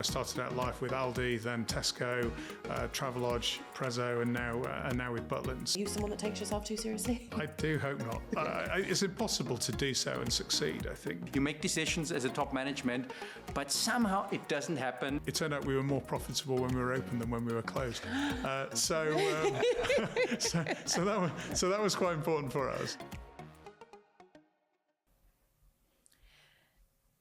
I started out life with Aldi, then Tesco, Travelodge, Prezzo, and now with Butlin. Are you someone that takes yourself too seriously? I do hope not. It's impossible to do so and succeed, I think. You make decisions as a top management, but somehow it doesn't happen. It turned out we were more profitable when we were open than when we were closed. So that was quite important for us.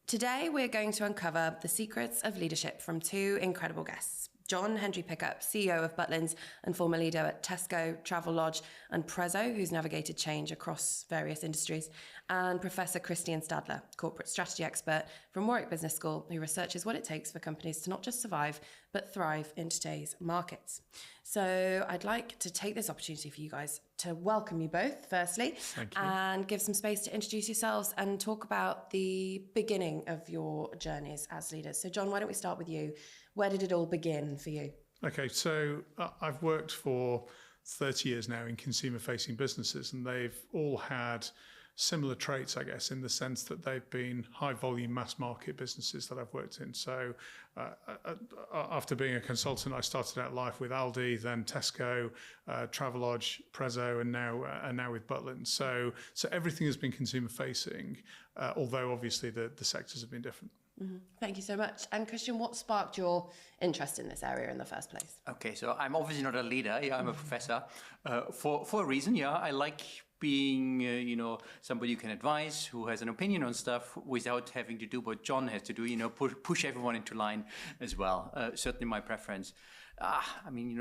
Today, we're going to uncover the secrets of leadership from two incredible guests. Jon Hendry-Pickup, CEO of Butlins and former leader at Tesco, Travelodge and Prezzo, who's navigated change across various industries, and Professor Christian Stadler, corporate strategy expert from Warwick Business School, who researches what it takes for companies to not just survive, but thrive in today's markets. So I'd like to take this opportunity for you guys to welcome you both, firstly, Thank you. And give some space to introduce yourselves and talk about the beginning of your journeys as leaders. So Jon, why don't we start with you? Where did it all begin for you? Okay, so I've worked for 30 years now in consumer-facing businesses, and they've all had similar traits, I guess, in the sense that they've been high-volume, mass-market businesses that I've worked in. So after being a consultant, I started out life with Aldi, then Tesco, Travelodge, Prezzo, and now with Butlin. So everything has been consumer-facing, although obviously the sectors have been different. Mm-hmm. Thank you so much. And Christian, what sparked your interest in this area in the first place? Okay, so I'm obviously not a leader. Yeah, I'm a professor for a reason. Yeah, I like being, somebody you can advise, who has an opinion on stuff without having to do what Jon has to do, push everyone into line as well. Certainly my preference.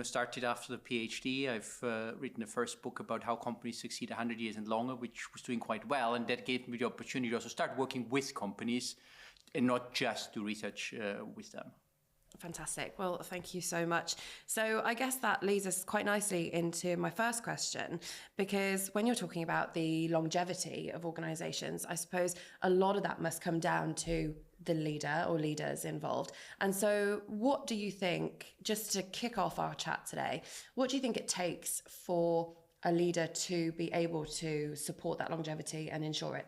Started after the PhD. I've written the first book about how companies succeed 100 years and longer, which was doing quite well. And that gave me the opportunity to also start working with companies and not just do research with them. Fantastic. Well, thank you so much. So I guess that leads us quite nicely into my first question, because when you're talking about the longevity of organizations, I suppose a lot of that must come down to the leader or leaders involved. And so what do you think, just to kick off our chat today, what do you think it takes for a leader to be able to support that longevity and ensure it?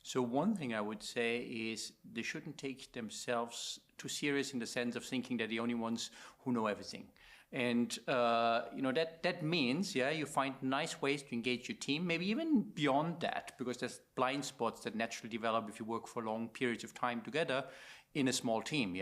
So one thing I would say is they shouldn't take themselves too serious in the sense of thinking they're the only ones who know everything. And, that means, you find nice ways to engage your team, maybe even beyond that, because there's blind spots that naturally develop if you work for long periods of time together in a small team,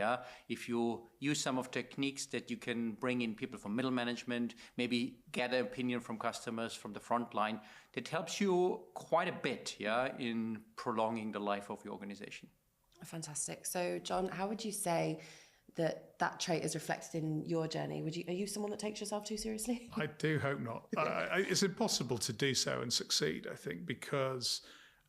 If you use some of techniques that you can bring in people from middle management, maybe get an opinion from customers from the front line, that helps you quite a bit, in prolonging the life of your organization. Fantastic. So, Jon, how would you say that trait is reflected in your journey? Are you someone that takes yourself too seriously? I do hope not. It's impossible to do so and succeed, I think, because,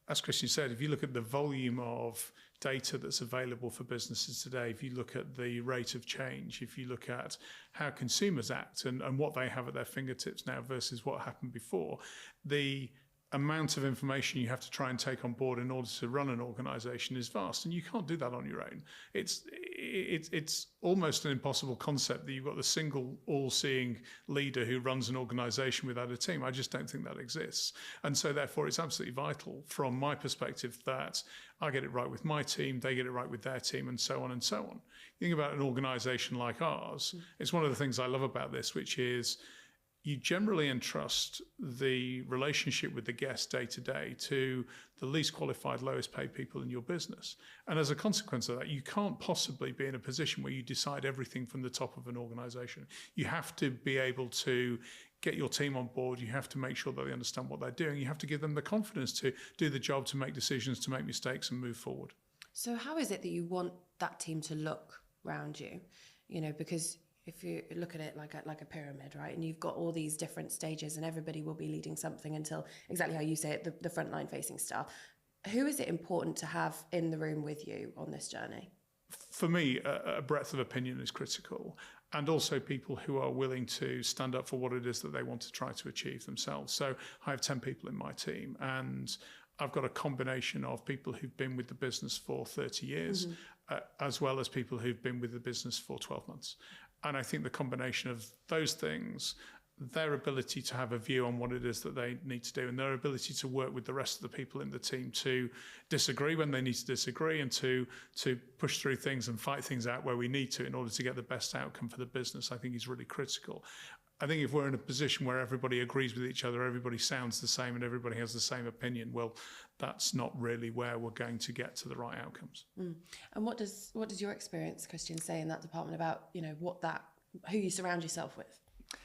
as Christian said, if you look at the volume of data that's available for businesses today, if you look at the rate of change, if you look at how consumers act and what they have at their fingertips now versus what happened before, the amount of information you have to try and take on board in order to run an organization is vast, and you can't do that on your own. It's almost an impossible concept that you've got the single all-seeing leader who runs an organization without a team. I just don't think that exists. And so therefore it's absolutely vital from my perspective that I get it right with my team, they get it right with their team, and so on and so on. You think about an organization like ours, it's one of the things I love about this, which is you generally entrust the relationship with the guest day to day to the least qualified, lowest paid people in your business. And as a consequence of that, you can't possibly be in a position where you decide everything from the top of an organization. You have to be able to get your team on board. You have to make sure that they understand what they're doing. You have to give them the confidence to do the job, to make decisions, to make mistakes and move forward. So how is it that you want that team to look around you? Because if you look at it like a pyramid, right, and you've got all these different stages and everybody will be leading something until, exactly how you say it, the frontline facing staff. Who is it important to have in the room with you on this journey? For me, a breadth of opinion is critical, and also people who are willing to stand up for what it is that they want to try to achieve themselves. So I have 10 people in my team, and I've got a combination of people who've been with the business for 30 years, as well as people who've been with the business for 12 months. And I think the combination of those things, their ability to have a view on what it is that they need to do, and their ability to work with the rest of the people in the team to disagree when they need to disagree, and to push through things and fight things out where we need to in order to get the best outcome for the business, I think is really critical. I think if we're in a position where everybody agrees with each other, everybody sounds the same and everybody has the same opinion, well, that's not really where we're going to get to the right outcomes. And what does your experience, Christian, say in that department about, who you surround yourself with?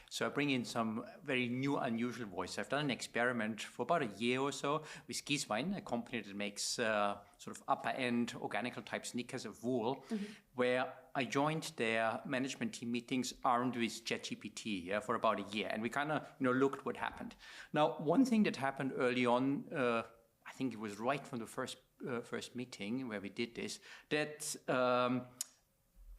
So I bring in some very new, unusual voice. I've done an experiment for about a year or so with Gieswein, a company that makes sort of upper-end organical type sneakers of wool, where I joined their management team meetings armed with ChatGPT for about a year, and we kind of looked what happened. Now, one thing that happened early on, I think it was right from the first meeting where we did this, that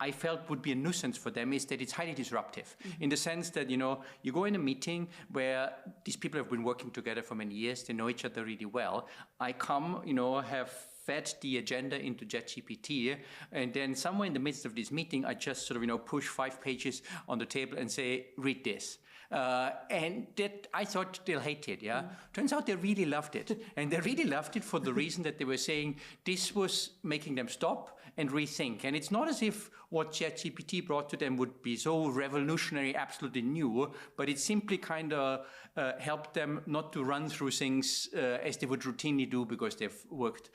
I felt would be a nuisance for them, is that it's highly disruptive in the sense that, you go in a meeting where these people have been working together for many years, they know each other really well. I come, have fed the agenda into ChatGPT, and then somewhere in the midst of this meeting, I just sort of, push 5 pages on the table and say, read this. And that I thought they'll hate it, Turns out they really loved it. And they really loved it for the reason that they were saying this was making them stop and rethink. And it's not as if what ChatGPT brought to them would be so revolutionary, absolutely new, but it simply kind of helped them not to run through things as they would routinely do because they've worked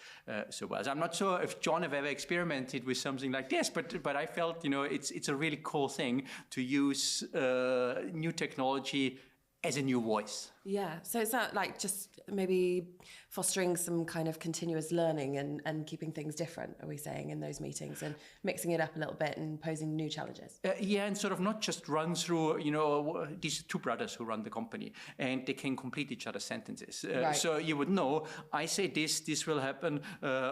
so well. So I'm not sure if John have ever experimented with something like this, but I felt, it's a really cool thing to use new technology as a new voice. Yeah, so it's not like just maybe fostering some kind of continuous learning and keeping things different, are we saying, in those meetings, and mixing it up a little bit and posing new challenges? Yeah, and sort of not just run through, these two brothers who run the company, and they can complete each other's sentences. Right. So you would know, I say this will happen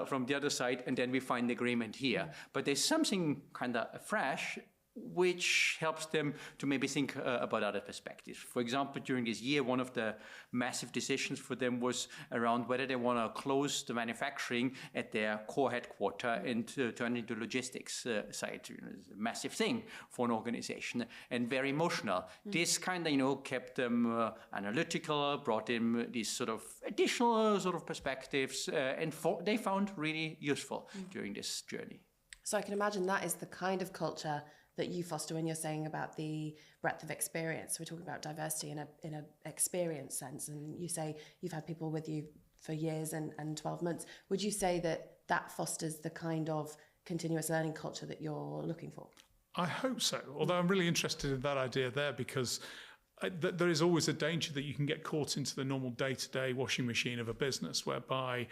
from the other side, and then we find agreement here. But there's something kind of fresh, which helps them to maybe think about other perspectives. For example, during this year, one of the massive decisions for them was around whether they want to close the manufacturing at their core headquarters and turn into logistics site. It's a massive thing for an organization and very emotional. This kind of, kept them analytical, brought in these sort of additional sort of perspectives, and they found really useful during this journey. So I can imagine that is the kind of culture that you foster when you're saying about the breadth of experience. We're talking about diversity in a experience sense, and you say you've had people with you for years and 12 months. Would you say that fosters the kind of continuous learning culture that you're looking for? I hope so, although I'm really interested in that idea there, because there is always a danger that you can get caught into the normal day-to-day washing machine of a business, whereby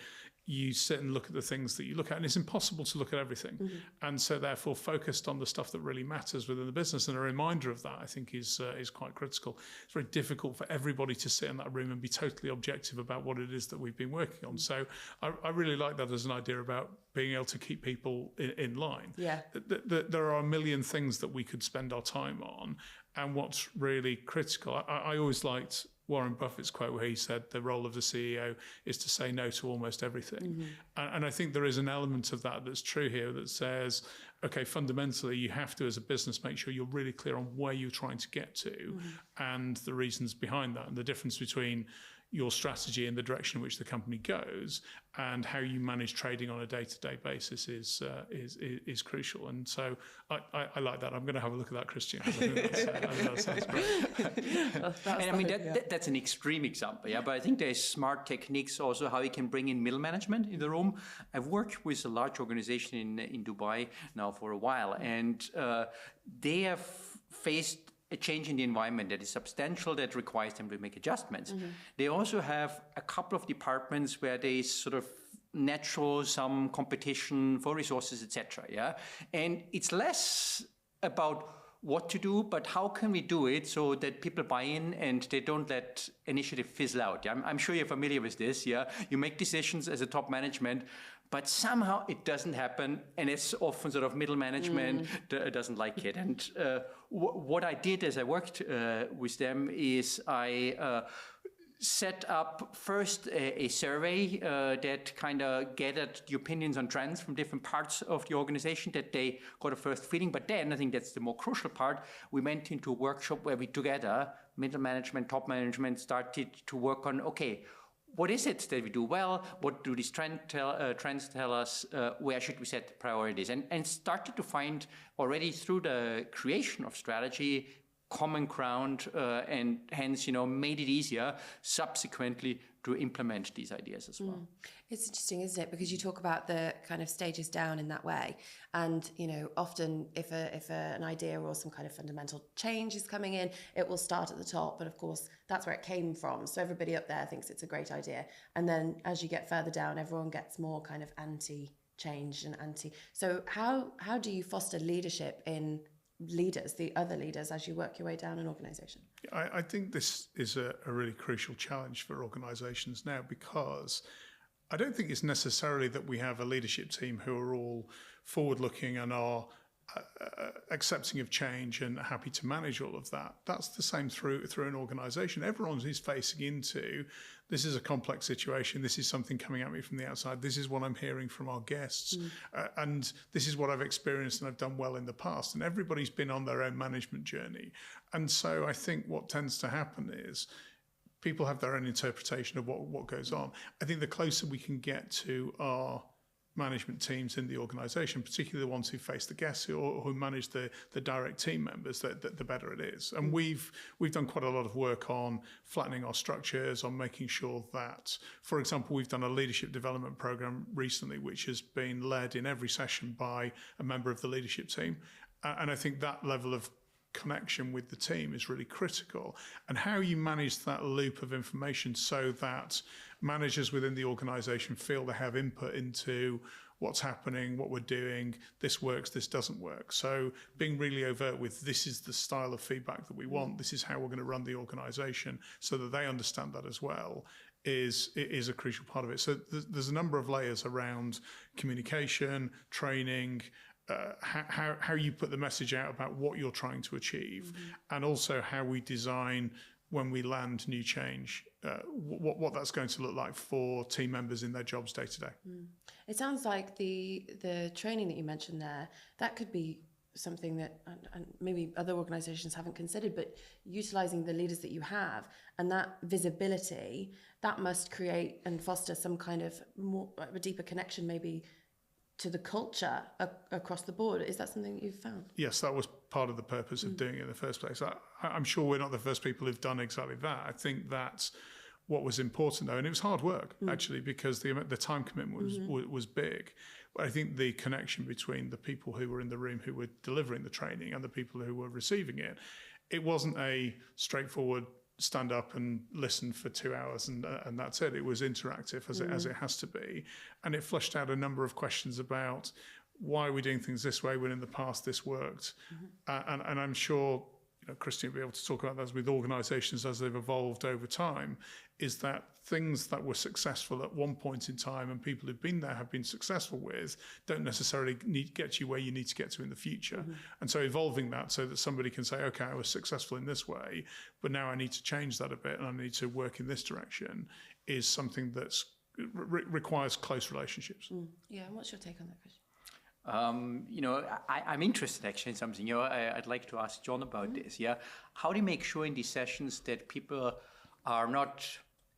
you sit and look at the things that you look at, and it's impossible to look at everything. And so therefore focused on the stuff that really matters within the business. And a reminder of that, I think, is quite critical. It's very difficult for everybody to sit in that room and be totally objective about what it is that we've been working on. So I really like that as an idea about being able to keep people in line. Yeah. There are a million things that we could spend our time on. And what's really critical, I always liked Warren Buffett's quote where he said the role of the CEO is to say no to almost everything. And I think there is an element of that that's true here, that says, okay, fundamentally, you have to, as a business, make sure you're really clear on where you're trying to get to and the reasons behind that, and the difference between your strategy and the direction in which the company goes and how you manage trading on a day-to-day basis is crucial. And so I like that. I'm going to have a look at that, Christian. I think that sounds great. And I mean, that's an extreme example, yeah. But I think there's smart techniques also how you can bring in middle management in the room. I've worked with a large organization in Dubai now for a while, and they have faced a change in the environment that is substantial, that requires them to make adjustments. They also have a couple of departments where there is sort of natural some competition for resources, etc. Yeah, and it's less about what to do, but how can we do it so that people buy in and they don't let initiative fizzle out. Yeah? I'm sure you're familiar with this. Yeah, you make decisions as a top management, but somehow it doesn't happen, and it's often sort of middle management doesn't like it. And what I did as I worked with them is I set up first a survey that kind of gathered the opinions on trends from different parts of the organization, that they got a first feeling. But then, I think that's the more crucial part, we went into a workshop where we together, middle management, top management, started to work on, okay, what is it that we do well? What do these trends tell us? Where should we set priorities? And started to find already through the creation of strategy common ground, and hence, made it easier subsequently to implement these ideas as well. It's interesting, isn't it? Because you talk about the kind of stages down in that way. And, often if an idea or some kind of fundamental change is coming in, it will start at the top. But of course, that's where it came from. So everybody up there thinks it's a great idea. And then as you get further down, everyone gets more kind of anti-change and anti. So how do you foster leadership in leaders, the other leaders, as you work your way down an organisation? I think this is a really crucial challenge for organisations now, because I don't think it's necessarily that we have a leadership team who are all forward-looking and are accepting of change and happy to manage all of that. That's the same through an organisation. Everyone is facing into, this is a complex situation, this is something coming at me from the outside, this is what I'm hearing from our guests, and this is what I've experienced and I've done well in the past. And everybody's been on their own management journey. And so I think what tends to happen is people have their own interpretation of what goes on. I think the closer we can get to our management teams in the organisation, particularly the ones who face the guests or who manage the direct team members, the better it is. And we've done quite a lot of work on flattening our structures, on making sure that, for example, we've done a leadership development program recently, which has been led in every session by a member of the leadership team. And I think that level of connection with the team is really critical. And how you manage that loop of information so that managers within the organisation feel they have input into what's happening, what we're doing, this works, this doesn't work. So being really overt with, this is the style of feedback that we want, this is how we're going to run the organisation, so that they understand that as well, is a crucial part of it. So there's a number of layers around communication, training, how you put the message out about what you're trying to achieve, and also how we design when we land new change, what that's going to look like for team members in their jobs day to day. It sounds like the training that you mentioned there, that could be something that and maybe other organisations haven't considered, but utilising the leaders that you have and that visibility, that must create and foster some kind of a deeper connection maybe to the culture across the board. Is that something that you've found? Yes, that was part of the purpose of doing it in the first place. I'm sure we're not the first people who've done exactly that. I think that's what was important, though, and it was hard work, actually, because the time commitment was big. But I think the connection between the people who were in the room who were delivering the training and the people who were receiving it, it wasn't a straightforward stand up and listen for 2 hours and that's it. It was interactive as it has to be. And it flushed out a number of questions about why are we doing things this way when in the past this worked. And I'm sure Christian will be able to talk about that with organisations as they've evolved over time, is that things that were successful at one point in time and people who've been there have been successful with don't necessarily get you where you need to get to in the future. And so evolving that so that somebody can say, okay, I was successful in this way, but now I need to change that a bit and I need to work in this direction, is something that's requires close relationships. Yeah, and what's your take on that, Christian? I'm interested actually in something. I'd like to ask Jon about this. Yeah, how do you make sure in these sessions that people are not,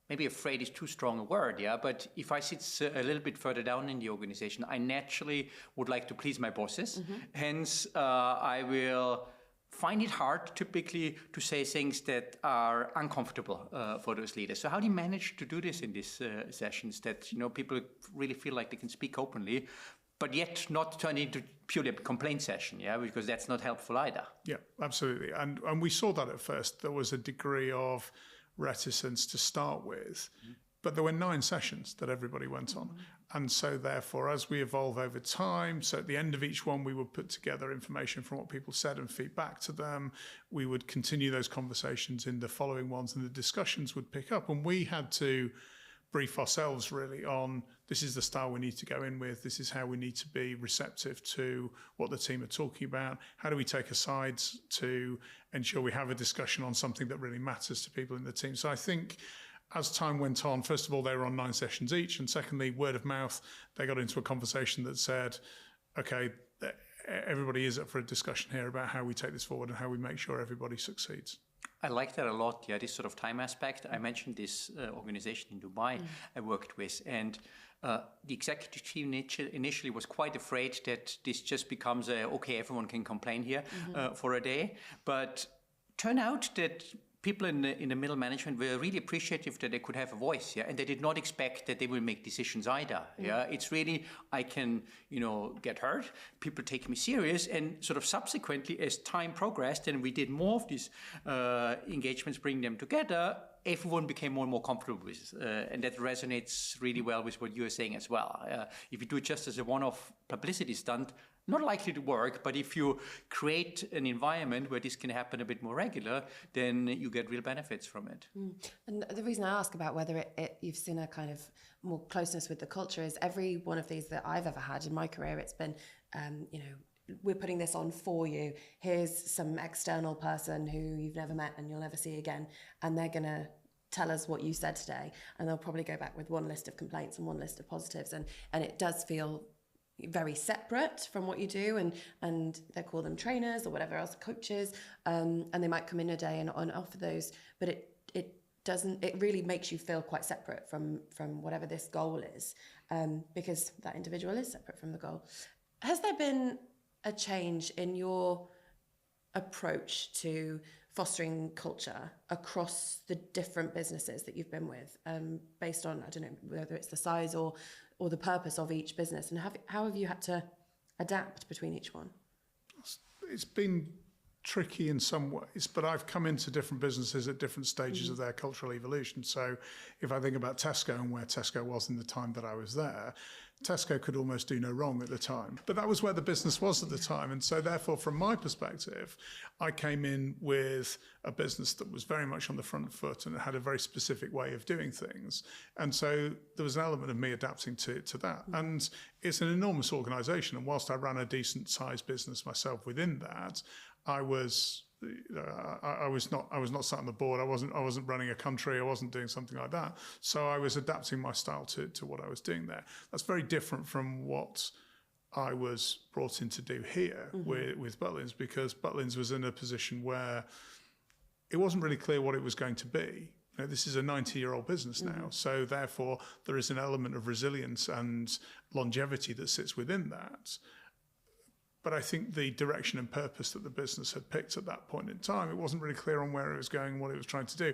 maybe afraid is too strong a word, yeah, but if I sit a little bit further down in the organization, I naturally would like to please my bosses. Hence, I will find it hard typically to say things that are uncomfortable for those leaders. So how do you manage to do this in these sessions that people really feel like they can speak openly, but yet not turn into purely a complaint session, yeah, because that's not helpful either. Yeah, absolutely. And we saw that at first. There was a degree of reticence to start with, but there were 9 sessions that everybody went on. And so therefore, as we evolve over time, so at the end of each one, we would put together information from what people said and feed back to them. We would continue those conversations in the following ones and the discussions would pick up. And we had to brief ourselves really on, this is the style we need to go in with, this is how we need to be receptive to what the team are talking about, how do we take asides to ensure we have a discussion on something that really matters to people in the team. So I think as time went on, first of all, they were on 9 sessions each. And secondly, word of mouth, they got into a conversation that said, okay, everybody is up for a discussion here about how we take this forward and how we make sure everybody succeeds. I like that a lot, yeah, this sort of time aspect. I mentioned this organization in Dubai I worked with, and the executive team initially was quite afraid that this just becomes okay, everyone can complain here for a day. But turned out that people in the middle management were really appreciative that they could have a voice, yeah, and they did not expect that they will make decisions either. Yeah, it's really, I can, get hurt. People take me serious, and sort of subsequently, as time progressed, and we did more of these engagements, bring them together. Everyone became more and more comfortable with, and that resonates really well with what you were saying as well. If you do it just as a one-off publicity stunt, not likely to work, but if you create an environment where this can happen a bit more regular, then you get real benefits from it. And the reason I ask about whether you've seen a kind of more closeness with the culture is every one of these that I've ever had in my career, it's been, we're putting this on for you. Here's some external person who you've never met and you'll never see again, and they're going to tell us what you said today, and they'll probably go back with one list of complaints and one list of positives, and it does feel very separate from what you do, and they call them trainers or whatever else, coaches, and they might come in a day and offer those, but it really makes you feel quite separate from whatever this goal is, because that individual is separate from the goal. Has there been a change in your approach to fostering culture across the different businesses that you've been with, based on, I don't know, whether it's the size or the purpose of each business, and how have you had to adapt between each one? It's been tricky in some ways, but I've come into different businesses at different stages of their cultural evolution. So if I think about Tesco and where Tesco was in the time that I was there, Tesco could almost do no wrong at the time. But that was where the business was at the time. And so therefore, from my perspective, I came in with a business that was very much on the front foot and had a very specific way of doing things. And so there was an element of me adapting to that. And it's an enormous organisation. And whilst I ran a decent sized business myself within that, I was not sat on the board. I wasn't running a country. I wasn't doing something like that. So I was adapting my style to what I was doing there. That's very different from what I was brought in to do here with Butlins, because Butlins was in a position where it wasn't really clear what it was going to be. This is a 90-year-old business now, so therefore there is an element of resilience and longevity that sits within that. But I think the direction and purpose that the business had picked at that point in time, it wasn't really clear on where it was going and what it was trying to do.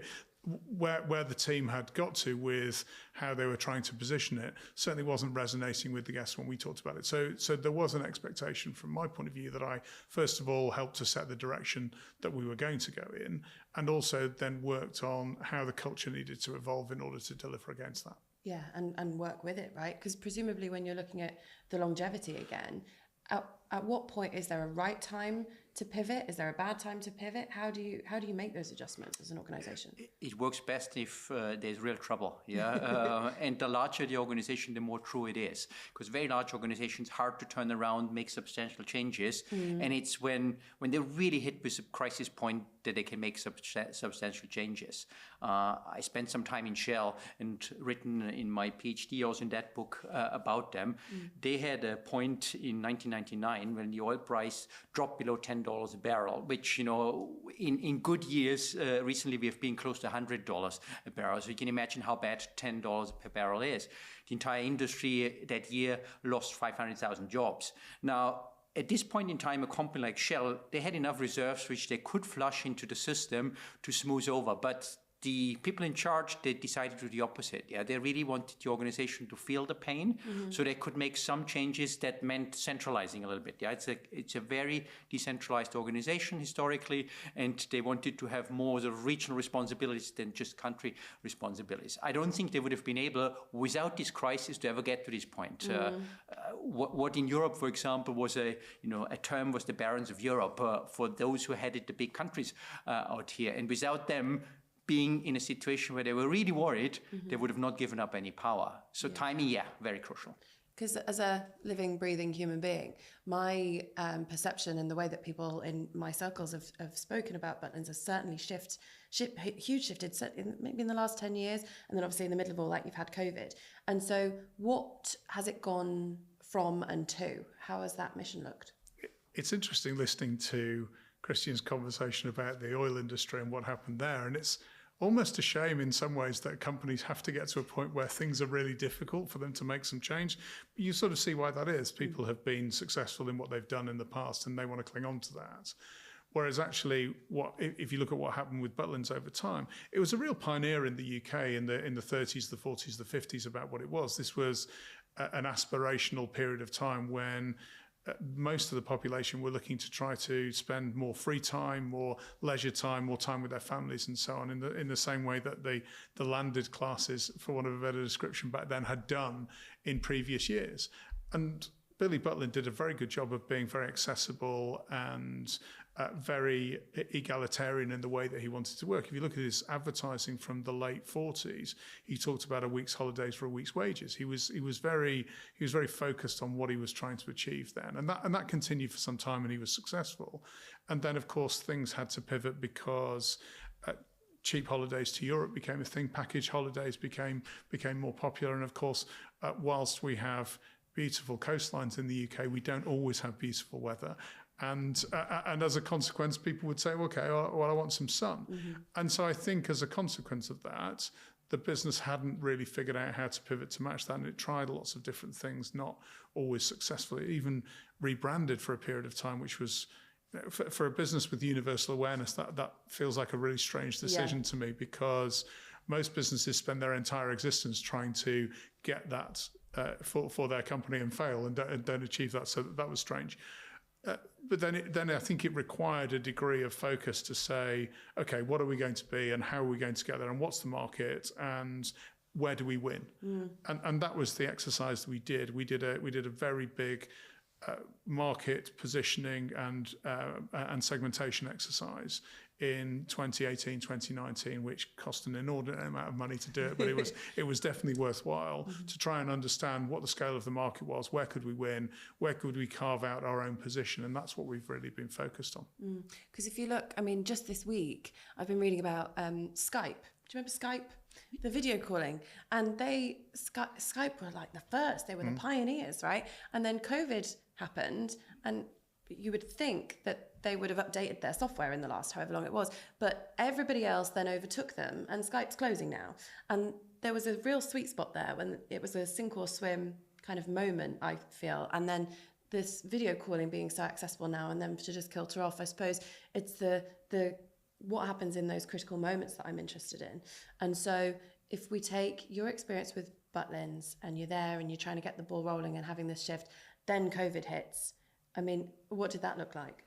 Where the team had got to with how they were trying to position it certainly wasn't resonating with the guests when we talked about it. So there was an expectation from my point of view that I, first of all, helped to set the direction that we were going to go in, and also then worked on how the culture needed to evolve in order to deliver against that. Yeah, and work with it, right? Because presumably when you're looking at the longevity again, at what point is there a right time to pivot? Is there a bad time to pivot? How do you make those adjustments as an organization? It works best if there's real trouble, yeah. And the larger the organization, the more true it is. Because very large organizations, hard to turn around, make substantial changes, and it's when they really hit with a crisis point that they can make substantial changes. I spent some time in Shell and written in my PhD also in that book about them. They had a point in 1999 when the oil price dropped below $10 a barrel, which, in good years, recently we have been close to $100 a barrel. So you can imagine how bad $10 per barrel is. The entire industry that year lost 500,000 jobs. Now, at this point in time, a company like Shell, they had enough reserves which they could flush into the system to smooth over. But the people in charge, they decided to do the opposite. Yeah, they really wanted the organization to feel the pain, so they could make some changes that meant centralizing a little bit. Yeah, it's a very decentralized organization historically, and they wanted to have more sort of regional responsibilities than just country responsibilities. I don't think they would have been able, without this crisis, to ever get to this point. What in Europe, for example, was a term was the barons of Europe for those who headed the big countries out here, and without them being in a situation where they were really worried, they would have not given up any power. So timing, very crucial. Because as a living, breathing human being, my perception and the way that people in my circles have spoken about Butlins has certainly shifted, maybe in the last 10 years. And then obviously in the middle of all that, you've had COVID. And so what has it gone from and to? How has that mission looked? It's interesting listening to Christian's conversation about the oil industry and what happened there. And it's almost a shame in some ways that companies have to get to a point where things are really difficult for them to make some change. You sort of see why that is. People have been successful in what they've done in the past and they want to cling on to that. Whereas actually, if you look at what happened with Butlins over time, it was a real pioneer in the UK in the 30s, the 40s, the 50s about what it was. This was an aspirational period of time when most of the population were looking to try to spend more free time, more leisure time, more time with their families and so on, in the same way that the landed classes, for want of a better description back then, had done in previous years. And Billy Butlin did a very good job of being very accessible and very egalitarian in the way that he wanted to work. If you look at his advertising from the late 40s, he talked about a week's holidays for a week's wages. He was very focused on what he was trying to achieve then, and that continued for some time, and he was successful. And then, of course, things had to pivot because cheap holidays to Europe became a thing. Package holidays became more popular, and of course, whilst we have beautiful coastlines in the UK, we don't always have beautiful weather. And as a consequence, people would say, okay, well, I want some sun. Mm-hmm. And so I think as a consequence of that, the business hadn't really figured out how to pivot to match that. And it tried lots of different things, not always successfully. It even rebranded for a period of time, which was, for a business with universal awareness, that feels like a really strange decision to me, because most businesses spend their entire existence trying to get that for their company and fail and don't achieve that. So that was strange. But then I think it required a degree of focus to say, okay, what are we going to be and how are we going to get there and what's the market and where do we win? Mm. And that was the exercise that we did. We did a very big market positioning and segmentation exercise in 2018, 2019, which cost an inordinate amount of money to do it, but it was definitely worthwhile to try and understand what the scale of the market was, where could we win, where could we carve out our own position, and that's what we've really been focused on. Because if you look, I mean, just this week, I've been reading about Skype. Do you remember Skype? The video calling, and Skype were like the first, they were the pioneers, right? And then COVID happened, and you would think that they would have updated their software in the last however long it was, but everybody else then overtook them, and Skype's closing now. And there was a real sweet spot there when it was a sink or swim kind of moment, I feel, and then this video calling being so accessible now, and then to just filter off, I suppose it's the what happens in those critical moments that I'm interested in. And so if we take your experience with Butlins and you're there and you're trying to get the ball rolling and having this shift, then COVID hits. I mean, what did that look like?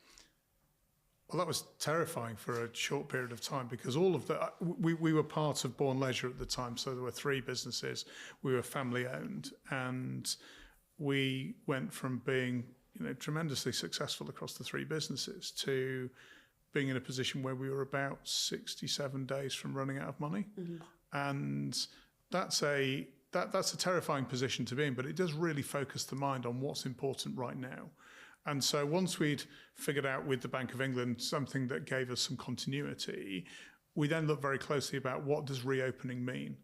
Well, that was terrifying for a short period of time, because all of the we were part of Born Leisure at the time, so there were 3 businesses. We were family owned, and we went from being tremendously successful across the 3 businesses to being in a position where we were about 67 days from running out of money. Mm-hmm. And that's a terrifying position to be in, but it does really focus the mind on what's important right now. And so once we'd figured out with the Bank of England something that gave us some continuity, we then looked very closely about what does reopening mean.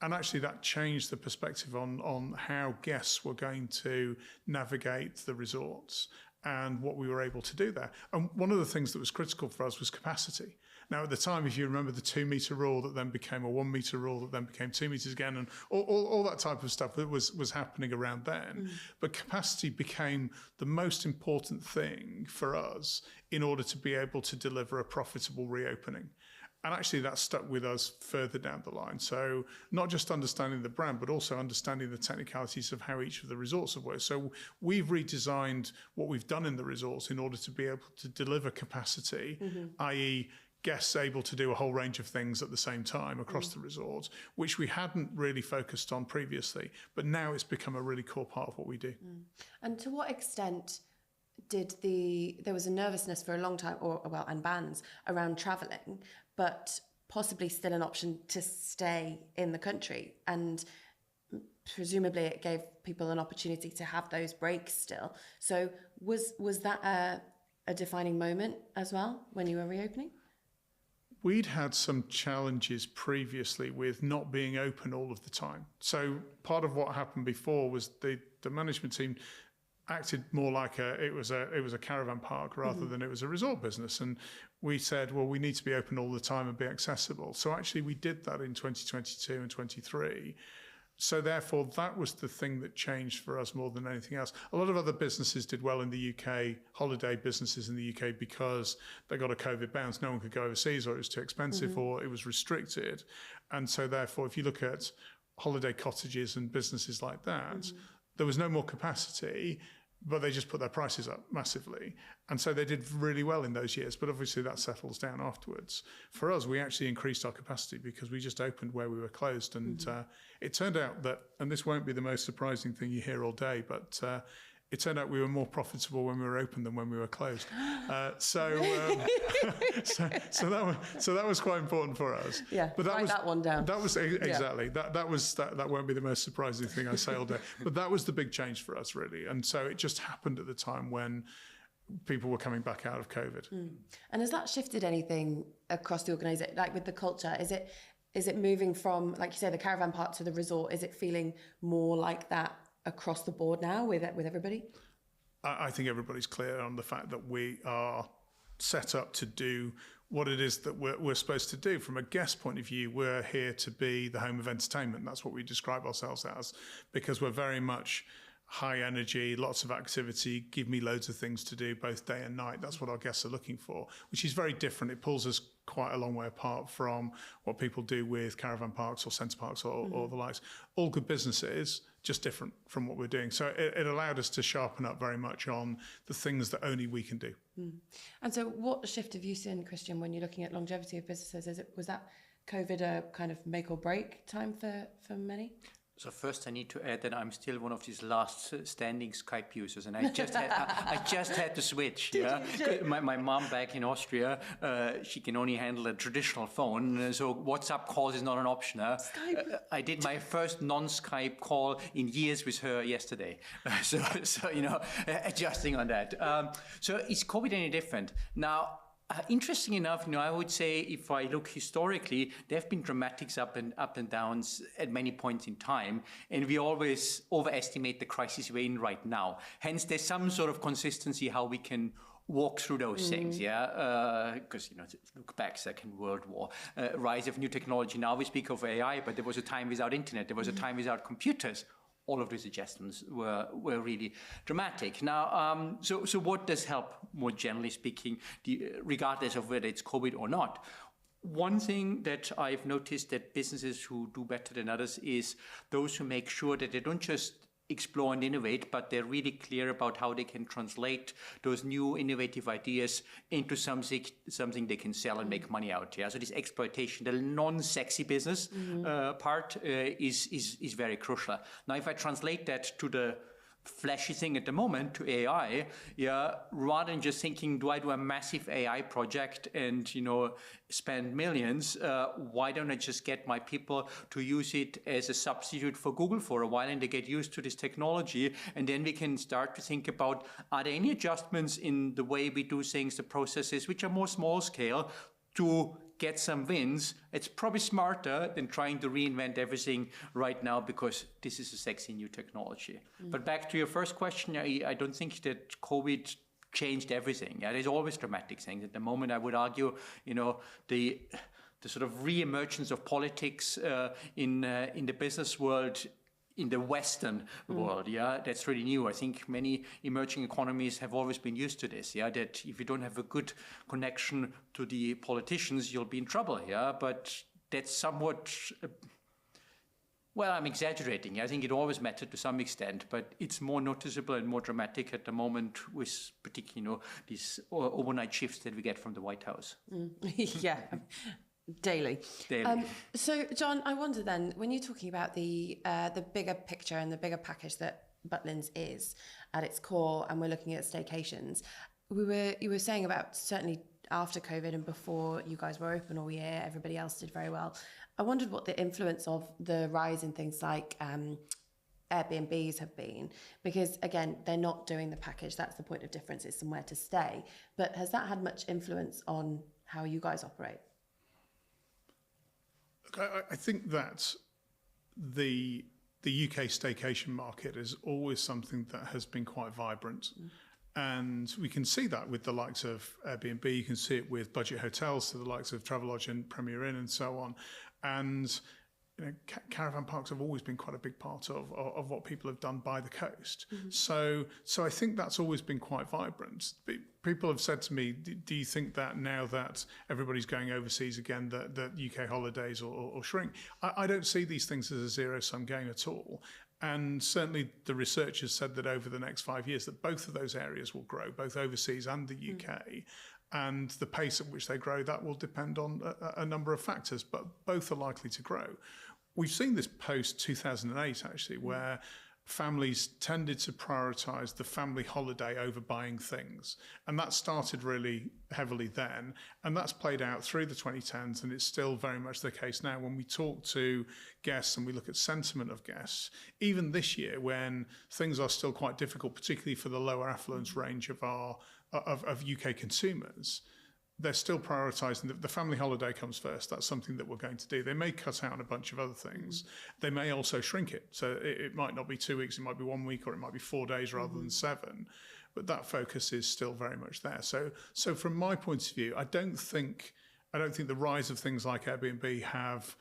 And actually that changed the perspective on how guests were going to navigate the resorts and what we were able to do there. And one of the things that was critical for us was capacity. Now, at the time, if you remember, the 2-metre rule that then became a 1-metre rule that then became 2 metres again, and all that type of stuff that was happening around then. But capacity became the most important thing for us in order to be able to deliver a profitable reopening. And actually that stuck with us further down the line. So not just understanding the brand, but also understanding the technicalities of how each of the resorts have worked. So we've redesigned what we've done in the resorts in order to be able to deliver capacity, i.e. guests able to do a whole range of things at the same time across the resorts, which we hadn't really focused on previously. But now it's become a really core part of what we do. And to what extent there was a nervousness for a long time, and bans around travelling, but possibly still an option to stay in the country? And presumably it gave people an opportunity to have those breaks still. So was that a defining moment as well when you were reopening? We'd had some challenges previously with not being open all of the time. So part of what happened before was the management team acted more like it was a caravan park rather than it was a resort business. And we said, well, we need to be open all the time and be accessible. So actually we did that in 2022 and 23. So therefore, that was the thing that changed for us more than anything else. A lot of other businesses did well in the UK, holiday businesses in the UK, because they got a COVID bounce. No one could go overseas, or it was too expensive, or it was restricted. And so therefore, if you look at holiday cottages and businesses like that, there was no more capacity, but they just put their prices up massively. And so they did really well in those years, but obviously that settles down afterwards. For us, we actually increased our capacity because we just opened where we were closed. And it turned out that, and this won't be the most surprising thing you hear all day, but it turned out we were more profitable when we were open than when we were closed. So that was quite important for us. Yeah, but write that one down. That was exactly that won't be the most surprising thing I say all day. But that was the big change for us, really. And so it just happened at the time when people were coming back out of COVID. And has that shifted anything across the organisation, like with the culture? Is it moving from, like you say, the caravan park to the resort? Is it feeling more like that across the board now with everybody? I think everybody's clear on the fact that we are set up to do what it is that we're supposed to do. From a guest point of view, we're here to be the home of entertainment. That's what we describe ourselves as, because we're very much high energy, lots of activity, give me loads of things to do both day and night. That's what our guests are looking for, which is very different. It pulls us quite a long way apart from what people do with caravan parks or centre parks or the likes. All good businesses, just different from what we're doing. So it allowed us to sharpen up very much on the things that only we can do. And so what shift have you seen, Christian, when you're looking at longevity of businesses? Was that COVID a kind of make or break time for many? So first, I need to add that I'm still one of these last standing Skype users, and I just had to switch. My mom back in Austria, she can only handle a traditional phone, so WhatsApp calls is not an option. I did my first non-Skype call in years with her yesterday, so adjusting on that. So is COVID any different now? Interesting enough, I would say if I look historically, there have been dramatics up and downs at many points in time, and we always overestimate the crisis we're in right now. Hence, there's some sort of consistency how we can walk through those things, because look back, Second World War, rise of new technology. Now we speak of AI, but there was a time without internet. There was a time without computers. All of these adjustments were really dramatic. Now, so what does help, more generally speaking, regardless of whether it's COVID or not? One thing that I've noticed that businesses who do better than others is those who make sure that they don't just explore and innovate, but they're really clear about how they can translate those new innovative ideas into something they can sell and make money out. So this exploitation, the non-sexy business part is very crucial. Now, if I translate that to the flashy thing at the moment, to AI, rather than just thinking, do I do a massive AI project and, spend millions, why don't I just get my people to use it as a substitute for Google for a while, and they get used to this technology, and then we can start to think about, are there any adjustments in the way we do things, the processes, which are more small scale, to get some wins? It's probably smarter than trying to reinvent everything right now, because this is a sexy new technology. But back to your first question, I don't think that COVID changed everything. There's always dramatic things. At the moment, I would argue, the sort of re-emergence of politics in the business world, in the Western world, that's really new. I think many emerging economies have always been used to this, that if you don't have a good connection to the politicians, you'll be in trouble, but that's somewhat, well, I'm exaggerating. I think it always mattered to some extent, but it's more noticeable and more dramatic at the moment with particularly, these overnight shifts that we get from the White House. Daily. So, Jon, I wonder then, when you're talking about the bigger picture and the bigger package that Butlins is at its core, and we're looking at staycations, you were saying about certainly after COVID and before you guys were open all year, everybody else did very well. I wondered what the influence of the rise in things like Airbnbs have been? Because again, they're not doing the package. That's the point of difference. It's somewhere to stay. But has that had much influence on how you guys operate? I think that the UK staycation market is always something that has been quite vibrant. And we can see that with the likes of Airbnb, you can see it with budget hotels, so the likes of Travelodge and Premier Inn and so on. And you know, caravan parks have always been quite a big part of what people have done by the coast. So I think that's always been quite vibrant. People have said to me, do you think that now that everybody's going overseas again, that UK holidays will shrink? I don't see these things as a zero-sum game at all. And certainly the research has said that over the next 5 years that both of those areas will grow, both overseas and the UK. And the pace at which they grow, that will depend on a number of factors, but both are likely to grow. We've seen this post-2008, actually, where families tended to prioritise the family holiday over buying things. And that started really heavily then. And that's played out through the 2010s, and it's still very much the case now. When we talk to guests and we look at sentiment of guests, even this year when things are still quite difficult, particularly for the lower affluence range of UK consumers, they're still prioritising the family holiday comes first. That's something that we're going to do. They may cut out a bunch of other things. They may also shrink it. So it might not be 2 weeks, it might be 1 week, or it might be 4 days rather than 7. But that focus is still very much there. So from my point of view, I don't think the rise of things like Airbnb have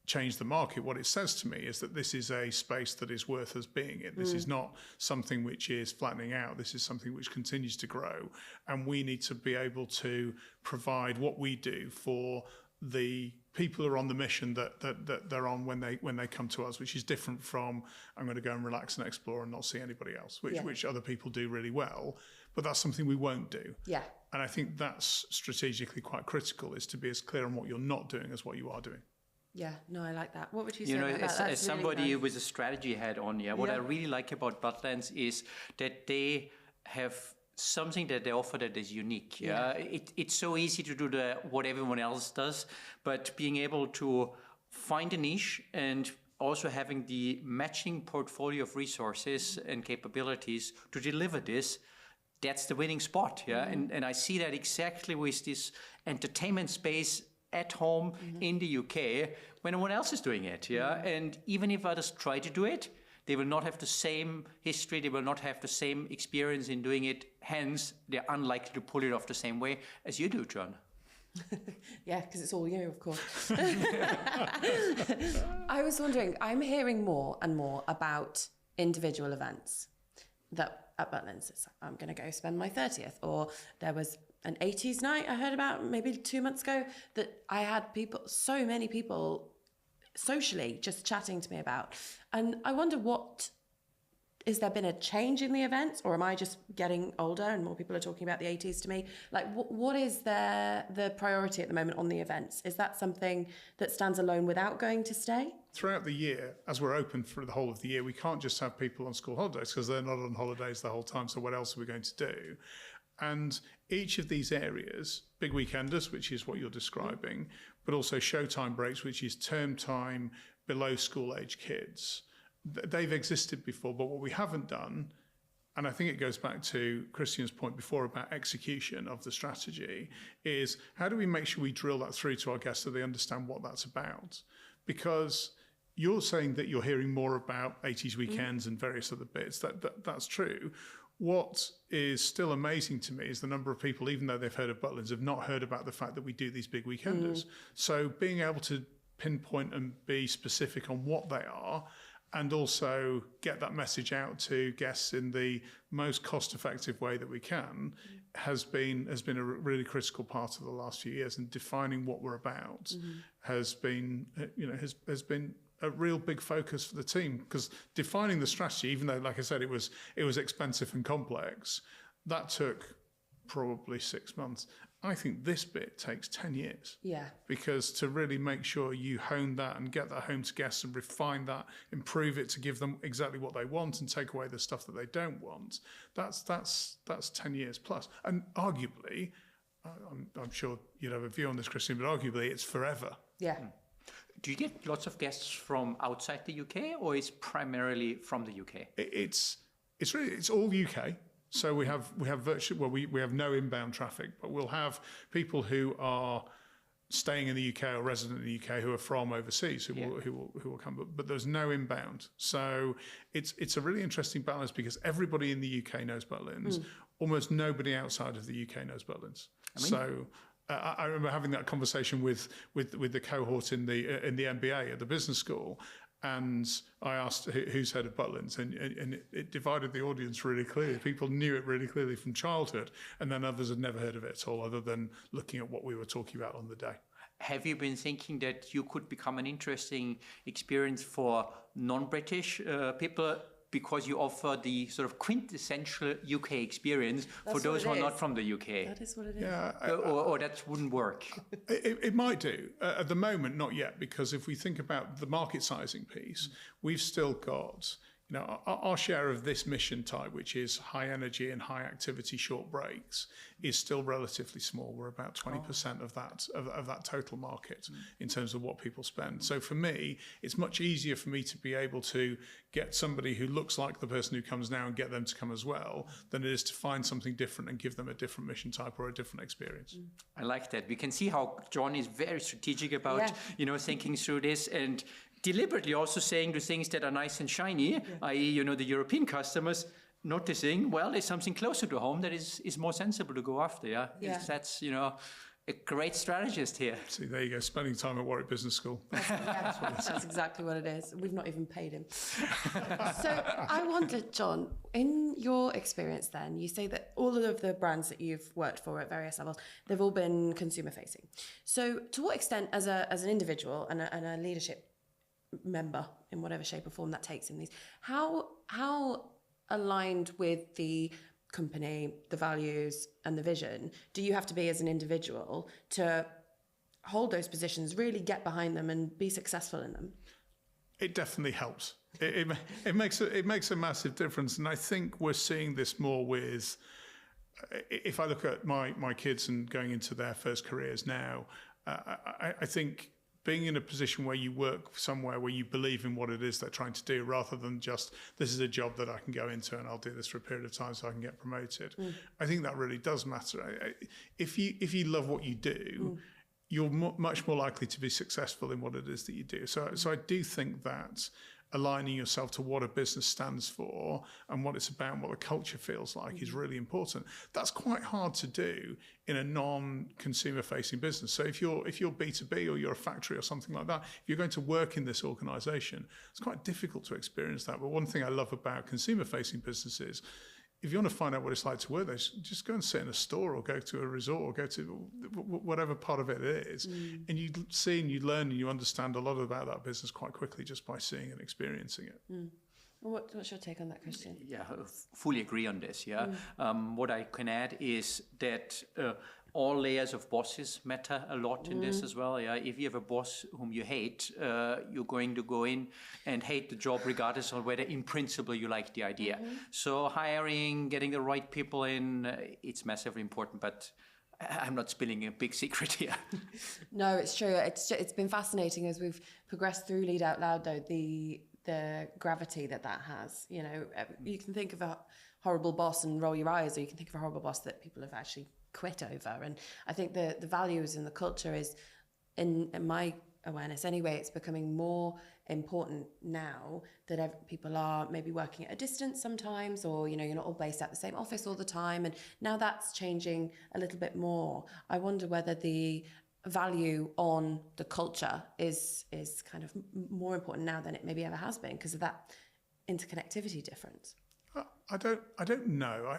change the market. What it says to me is that this is a space that is worth us being in. This is not something which is flattening out. This is something which continues to grow, and we need to be able to provide what we do for the people who are on the mission that they're on when they come to us, which is different from I'm going to go and relax and explore and not see anybody else, which other people do really well, but that's something we won't do. Yeah. And I think that's strategically quite critical, is to be as clear on what you're not doing as what you are doing. Yeah, no, I like that. What would you say You know, about that? as somebody with a strategy hat on, what I really like about Butlins is that they have something that they offer that is unique. It's so easy to do what everyone else does, but being able to find a niche and also having the matching portfolio of resources and capabilities to deliver this, that's the winning spot. And I see that exactly with this entertainment space at home in the UK when no one else is doing it. And even if others try to do it, they will not have the same history, they will not have the same experience in doing it, hence they're unlikely to pull it off the same way as you do, John. Yeah, because it's all you, of course. I was wondering, I'm hearing more and more about individual events that at Butlins. I'm going to go spend my 30th, or there was an 80s night I heard about maybe 2 months ago that I had so many people socially just chatting to me about. And I wonder, is there been a change in the events, or am I just getting older and more people are talking about the 80s to me? Like, what is the priority at the moment on the events? Is that something that stands alone without going to stay? Throughout the year, as we're open for the whole of the year, we can't just have people on school holidays because they're not on holidays the whole time. So what else are we going to do? And each of these areas, big weekenders, which is what you're describing, but also showtime breaks, which is term time below school age kids, they've existed before. But what we haven't done, and I think it goes back to Christian's point before about execution of the strategy, is how do we make sure we drill that through to our guests so they understand what that's about? Because you're saying that you're hearing more about 80s weekends and various other bits. That's true. What is still amazing to me is the number of people, even though they've heard of Butlins, have not heard about the fact that we do these big weekenders. So being able to pinpoint and be specific on what they are, and also get that message out to guests in the most cost-effective way that we can, has been a really critical part of the last few years. And defining what we're about has been a real big focus for the team, because defining the strategy, even though, like I said, it was expensive and complex, that took probably 6 months. I think this bit takes 10 years. Yeah. Because to really make sure you hone that and get that home to guests and refine that, improve it to give them exactly what they want and take away the stuff that they don't want, that's 10 years plus. And arguably, I'm sure you'd have a view on this, Christian, but arguably it's forever. Yeah. Do you get lots of guests from outside the UK, or is primarily from the UK? It's all UK. So we have virtually, well, we have no inbound traffic, but we'll have people who are staying in the UK or resident in the UK who are from overseas who will come, but there's no inbound. So it's a really interesting balance because everybody in the UK knows Butlins. Almost nobody outside of the UK knows Butlins. I remember having that conversation with the cohort in the MBA at the business school. And I asked who's heard of Butlins, and it divided the audience really clearly. People knew it really clearly from childhood, and then others had never heard of it at all, other than looking at what we were talking about on the day. Have you been thinking that you could become an interesting experience for non-British people, because you offer the sort of quintessential UK experience for those who are not from the UK? That is what it is. Yeah, or that wouldn't work? It might do. At the moment, not yet, because if we think about the market sizing piece, we've still got, our share of this mission type, which is high energy and high activity short breaks, is still relatively small. We're about 20% of that total market in terms of what people spend. So for me, it's much easier for me to be able to get somebody who looks like the person who comes now and get them to come as well, than it is to find something different and give them a different mission type or a different experience. I like that. We can see how Jon is very strategic about, thinking through this, and deliberately also saying the things that are nice and shiny, i.e., the European customers noticing, well, there's something closer to home that is more sensible to go after. That's, a great strategist here. See, there you go, spending time at Warwick Business School. That's exactly what it is. We've not even paid him. So I wondered, Jon, in your experience then, you say that all of the brands that you've worked for at various levels, they've all been consumer facing. So to what extent, as an individual and a leadership member in whatever shape or form that takes in these, how aligned with the company, the values and the vision do you have to be as an individual to hold those positions, really get behind them and be successful in them? It definitely helps. It makes a massive difference, and I think we're seeing this more with, if I look at my kids and going into their first careers now, I think being in a position where you work somewhere where you believe in what it is they're trying to do, rather than just, this is a job that I can go into and I'll do this for a period of time so I can get promoted. I think that really does matter. If you love what you do, you're much more likely to be successful in what it is that you do. So I do think that aligning yourself to what a business stands for and what it's about and what the culture feels like is really important. That's quite hard to do in a non-consumer facing business. So if you're B2B or you're a factory or something like that, if you're going to work in this organization, it's quite difficult to experience that. But one thing I love about consumer facing businesses, if you want to find out what it's like to work there, just go and sit in a store or go to a resort or go to whatever part of it is. And you see and you learn and you understand a lot about that business quite quickly just by seeing and experiencing it. What's your take on that, Christian? Yeah, I fully agree on this. What I can add is that all layers of bosses matter a lot in this as well. If you have a boss whom you hate, you're going to go in and hate the job regardless of whether in principle you like the idea. So hiring, getting the right people in, it's massively important, but I'm not spilling a big secret here. No, it's true. It's been fascinating as we've progressed through Lead Out Loud, though, the gravity that has. You can think of a horrible boss and roll your eyes, or you can think of a horrible boss that people have actually quit over. And I think the values and the culture is, in my awareness anyway, it's becoming more important now that people are maybe working at a distance sometimes, or you're not all based at the same office all the time, and now that's changing a little bit more. I wonder whether the value on the culture is kind of more important now than it maybe ever has been because of that interconnectivity difference. I don't know.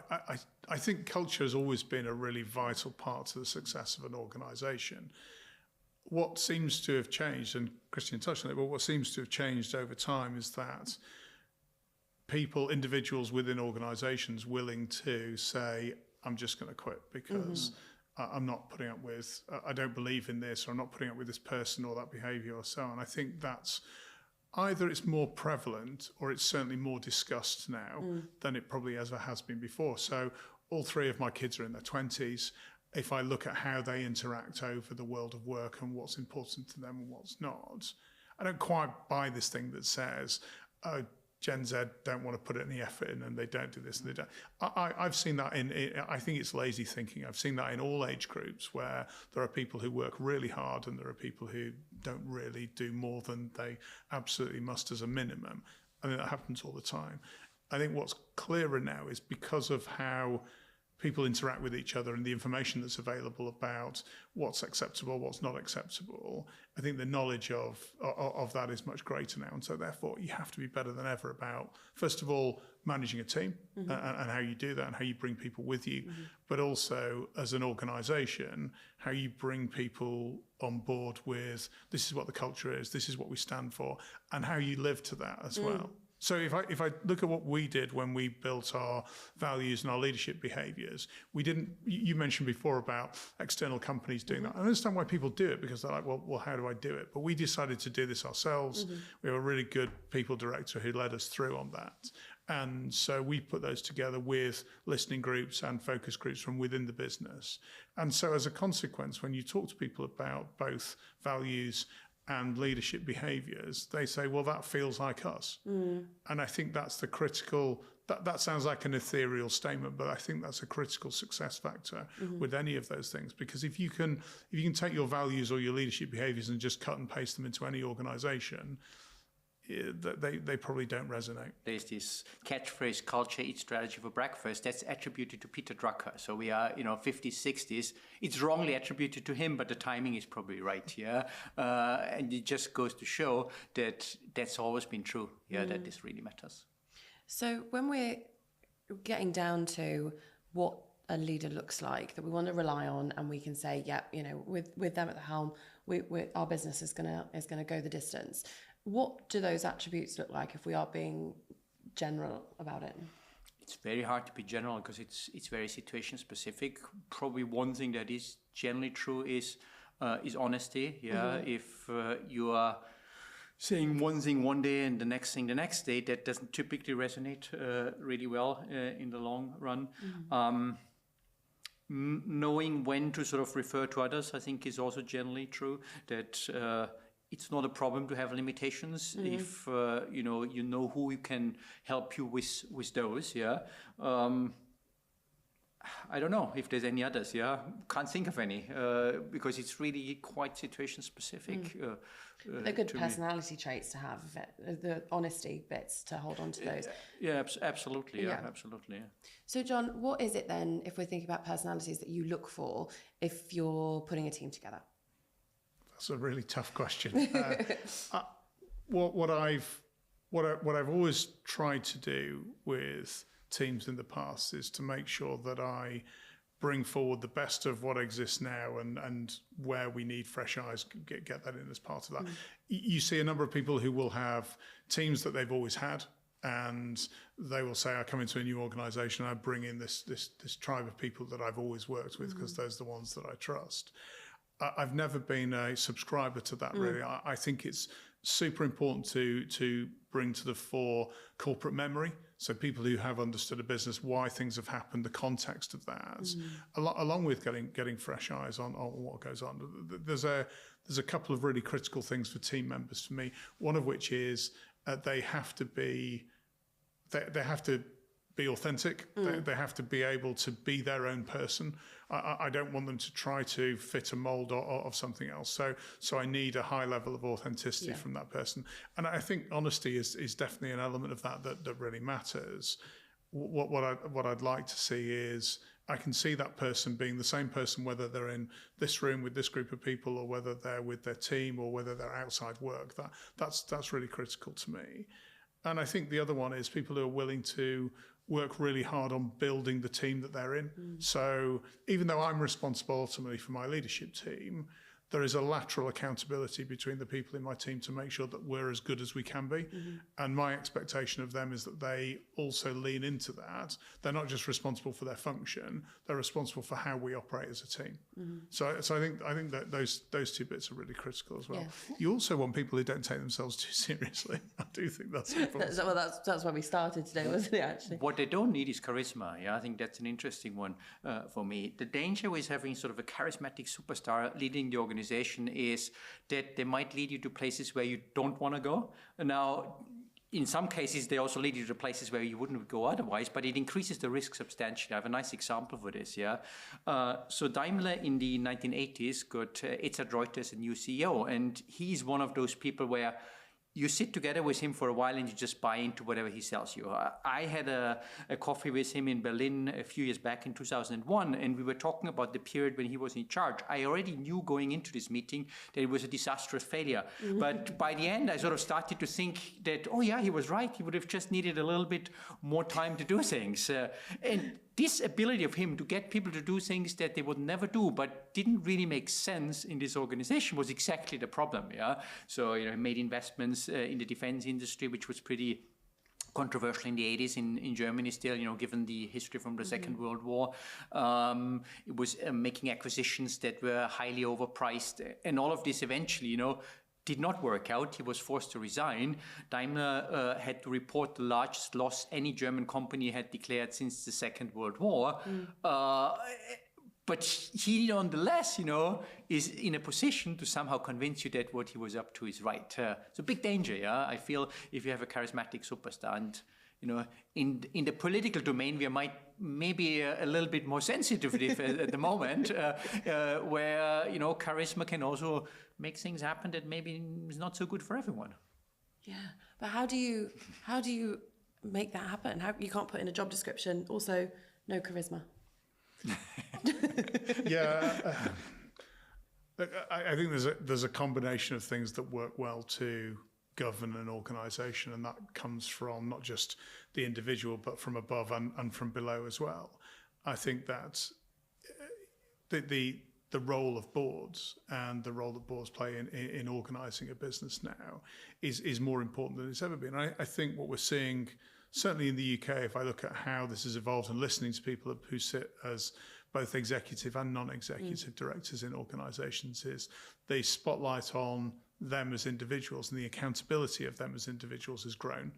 I think culture has always been a really vital part to the success of an organisation. What seems to have changed, and Christian touched on it, but what seems to have changed over time is that individuals within organisations willing to say, I'm just going to quit because I'm not putting up with, I don't believe in this, or I'm not putting up with this person or that behaviour or so on. I think that's either it's more prevalent or it's certainly more discussed now than it probably ever has been before. So all three of my kids are in their 20s. If I look at how they interact over the world of work and what's important to them and what's not, I don't quite buy this thing that says, oh, Gen Z don't want to put any effort in and they don't do this and they don't. I've seen that I think it's lazy thinking. I've seen that in all age groups where there are people who work really hard and there are people who don't really do more than they absolutely must as a minimum. I think that happens all the time. I think what's clearer now is because of how people interact with each other and the information that's available about what's acceptable, what's not acceptable, I think the knowledge of that is much greater now. And so therefore you have to be better than ever about, first of all, managing a team and how you do that and how you bring people with you, but also as an organisation, how you bring people on board with this is what the culture is, this is what we stand for, and how you live to that as well. So if I look at what we did when we built our values and our leadership behaviours, we didn't, you mentioned before about external companies doing that. I understand why people do it because they're like, well, how do I do it? But we decided to do this ourselves. We have a really good people director who led us through on that. And so we put those together with listening groups and focus groups from within the business. And so as a consequence, when you talk to people about both values and leadership behaviours, they say, well, that feels like us. And I think that's the critical, that sounds like an ethereal statement, but I think that's a critical success factor with any of those things. Because if you can take your values or your leadership behaviours and just cut and paste them into any organisation, they probably don't resonate. There's this catchphrase, culture eats strategy for breakfast, that's attributed to Peter Drucker. So we are, 50s, 60s. It's wrongly attributed to him, but the timing is probably right, yeah? And it just goes to show that that's always been true, that this really matters. So when we're getting down to what a leader looks like that we want to rely on, and we can say, with them at the helm, our business is gonna go the distance. What do those attributes look like if we are being general about it? It's very hard to be general because it's very situation specific. Probably one thing that is generally true is honesty. Yeah, if you are saying one thing one day and the next thing the next day, that doesn't typically resonate really well in the long run. Knowing when to sort of refer to others, I think, is also generally true. That it's not a problem to have limitations if you know who can help you with those. Yeah, I don't know if there's any others. Yeah, can't think of any because it's really quite situation specific. They're good personality traits to have. The honesty bits to hold on to those. Yeah, absolutely. Yeah, absolutely. Yeah. So, John, what is it then, if we're thinking about personalities, that you look for if you're putting a team together? That's a really tough question. What I've always tried to do with teams in the past is to make sure that I bring forward the best of what exists now and where we need fresh eyes, get that in as part of that. You see a number of people who will have teams that they've always had, and they will say, I come into a new organisation, I bring in this tribe of people that I've always worked with because those are the ones that I trust. I've never been a subscriber to that, really. I think it's super important to bring to the fore corporate memory. So people who have understood a business, why things have happened, the context of that, along with getting fresh eyes on what goes on. There's a couple of really critical things for team members for me. One of which is they have to be authentic. They have to be able to be their own person. I don't want them to try to fit a mold of something else. So I need a high level of authenticity from that person. And I think honesty is definitely an element of that really matters. What I'd like to see is I can see that person being the same person, whether they're in this room with this group of people or whether they're with their team or whether they're outside work. That's really critical to me. And I think the other one is people who are willing to work really hard on building the team that they're in. So even though I'm responsible ultimately for my leadership team, there is a lateral accountability between the people in my team to make sure that we're as good as we can be. And my expectation of them is that they also lean into that. They're not just responsible for their function, they're responsible for how we operate as a team. So I think that those two bits are really critical as well. Yeah. You also want people who don't take themselves too seriously. I do think that's important. That's why we started today, wasn't it, actually? What they don't need is charisma. Yeah, I think that's an interesting one for me. The danger with having sort of a charismatic superstar leading the organization organization is that they might lead you to places where you don't want to go. Now, in some cases, they also lead you to places where you wouldn't go otherwise, but it increases the risk substantially. I have a nice example for this, yeah. So Daimler in the 1980s got Edzard Reuter as a new CEO, and he's one of those people where you sit together with him for a while and you just buy into whatever he sells you. I had a coffee with him in Berlin a few years back in 2001, and we were talking about the period when he was in charge. I already knew going into this meeting that it was a disastrous failure. But by the end, I sort of started to think that, oh yeah, he was right. He would have just needed a little bit more time to do things. And this ability of him to get people to do things that they would never do but didn't really make sense in this organization was exactly the problem, yeah? So, he made investments in the defense industry, which was pretty controversial in the 80s in Germany still, given the history from the Second World War. It was making acquisitions that were highly overpriced, and all of this eventually, did not work out. He was forced to resign. Daimler had to report the largest loss any German company had declared since the Second World War. But he, nonetheless, is in a position to somehow convince you that what he was up to is right. It's a big danger, yeah? I feel if you have a charismatic superstar, and in the political domain, we might maybe a little bit more sensitive at the moment, where charisma can also make things happen that maybe is not so good for everyone. Yeah, but how do you make that happen? You can't put in a job description also no charisma. Yeah, I think there's a combination of things that work well to govern an organisation, and that comes from not just the individual but from above and from below as well. I think that the role of boards and the role that boards play in organising a business now is more important than it's ever been. I think what we're seeing, certainly in the UK, if I look at how this has evolved and listening to people who sit as both executive and non-executive directors in organisations, is the spotlight on them as individuals and the accountability of them as individuals has grown.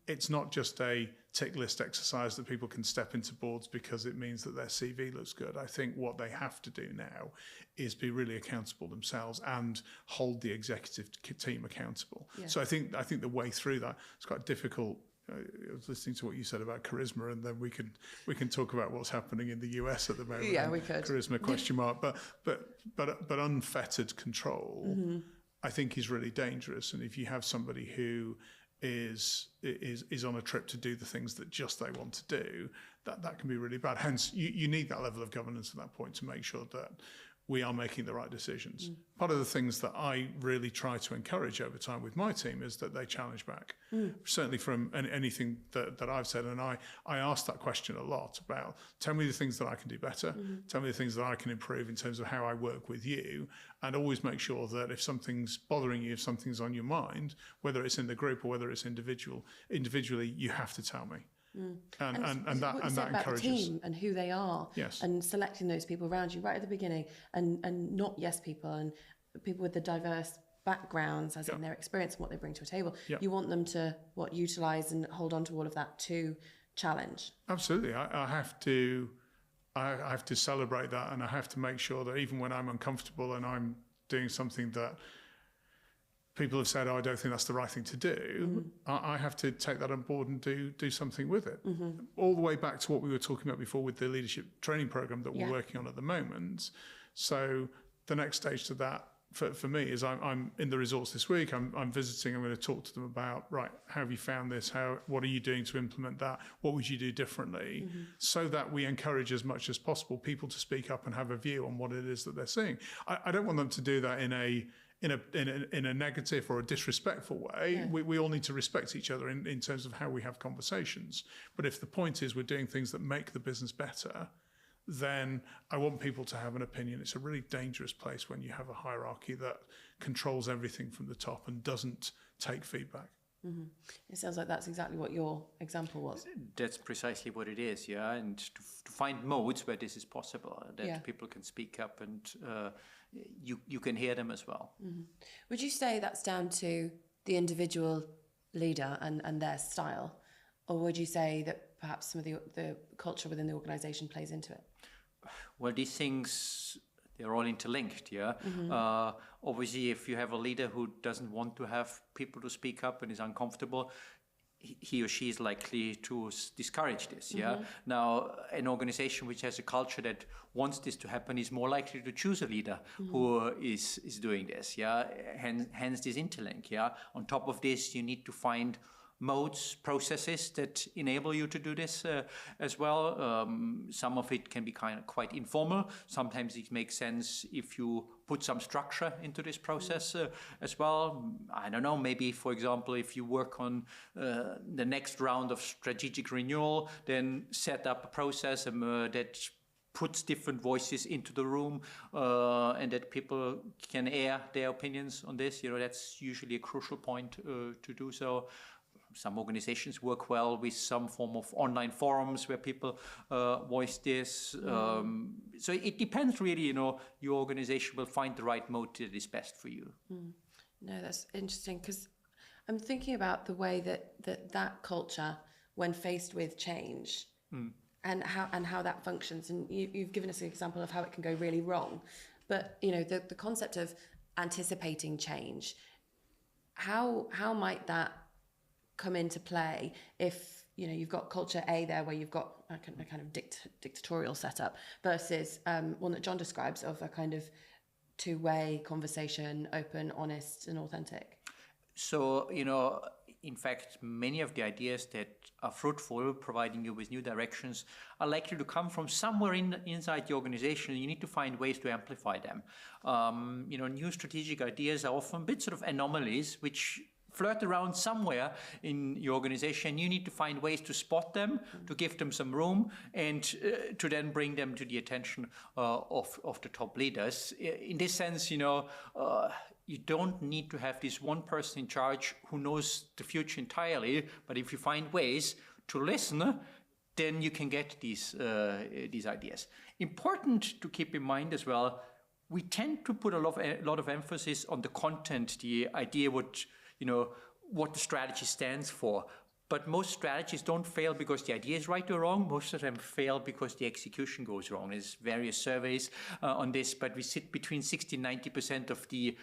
It's not just a tick list exercise that people can step into boards because it means that their CV looks good. I think what they have to do now is be really accountable themselves and hold the executive team accountable. Yeah. So I think the way through that, it's quite difficult. I was listening to what you said about charisma, and then we can talk about what's happening in the US at the moment. Yeah, we could. Charisma question mark, but unfettered control, I think, is really dangerous. And if you have somebody who is on a trip to do the things that just they want to do, that can be really bad. Hence, you need that level of governance at that point to make sure that we are making the right decisions. Part of the things that I really try to encourage over time with my team is that they challenge back. Certainly from anything that I've said, and I ask that question a lot about, tell me the things that I can do better, tell me the things that I can improve in terms of how I work with you, and always make sure that if something's bothering you, if something's on your mind, whether it's in the group or whether it's individually, you have to tell me. And that encourages the team and who they are, yes, and selecting those people around you right at the beginning, and not yes people and people with the diverse backgrounds as in their experience and what they bring to a table. You want them to utilize and hold on to all of that to challenge. Absolutely. I have to celebrate that, and I have to make sure that even when I'm uncomfortable and I'm doing something that people have said, I don't think that's the right thing to do, I have to take that on board and do something with it. All the way back to what we were talking about before with the leadership training program that we're working on at the moment. So the next stage to that for me is I'm in the resorts this week. I'm visiting. I'm going to talk to them about, right, how have you found this? What are you doing to implement that? What would you do differently? So that we encourage as much as possible people to speak up and have a view on what it is that they're seeing. I don't want them to do that in a negative or a disrespectful way. We all need to respect each other in terms of how we have conversations. But if the point is we're doing things that make the business better, then I want people to have an opinion. It's a really dangerous place when you have a hierarchy that controls everything from the top and doesn't take feedback. It sounds like that's exactly what your example was. That's precisely what it is, yeah. And to find modes where this is possible, that people can speak up and you can hear them as well. Would you say that's down to the individual leader and their style? Or would you say that perhaps some of the culture within the organisation plays into it? Well, these things, they're all interlinked. Yeah. Obviously, if you have a leader who doesn't want to have people to speak up and is uncomfortable, he or she is likely to discourage this. Yeah. Now, an organization which has a culture that wants this to happen is more likely to choose a leader who is doing this. Yeah. Hence this interlink. Yeah. On top of this, you need to find modes, processes that enable you to do this as well. Some of it can be quite informal. Sometimes it makes sense if you put some structure into this process as well. I don't know, maybe, for example, if you work on the next round of strategic renewal, then set up a process that puts different voices into the room and that people can air their opinions on this. That's usually a crucial point to do so. Some organizations work well with some form of online forums where people voice this. So it depends really, your organization will find the right mode that is best for you. No, that's interesting, because I'm thinking about the way that culture, when faced with change, and how that functions. And you've given us an example of how it can go really wrong. But, the concept of anticipating change, how might that come into play if you've got culture A there, where you've got a kind of dictatorial setup, versus one that John describes of a kind of two-way conversation, open, honest and authentic? So in fact, many of the ideas that are fruitful, providing you with new directions, are likely to come from somewhere inside the organization. You need to find ways to amplify them. New strategic ideas are often a bit sort of anomalies which flirt around somewhere in your organization. You need to find ways to spot them, to give them some room, and to then bring them to the attention of the top leaders. In this sense, you don't need to have this one person in charge who knows the future entirely, but if you find ways to listen, then you can get these ideas. Important to keep in mind as well, we tend to put a lot of emphasis on the content, the idea what the strategy stands for. But most strategies don't fail because the idea is right or wrong. Most of them fail because the execution goes wrong. There's various surveys on this, but we sit between 60 and 90% of the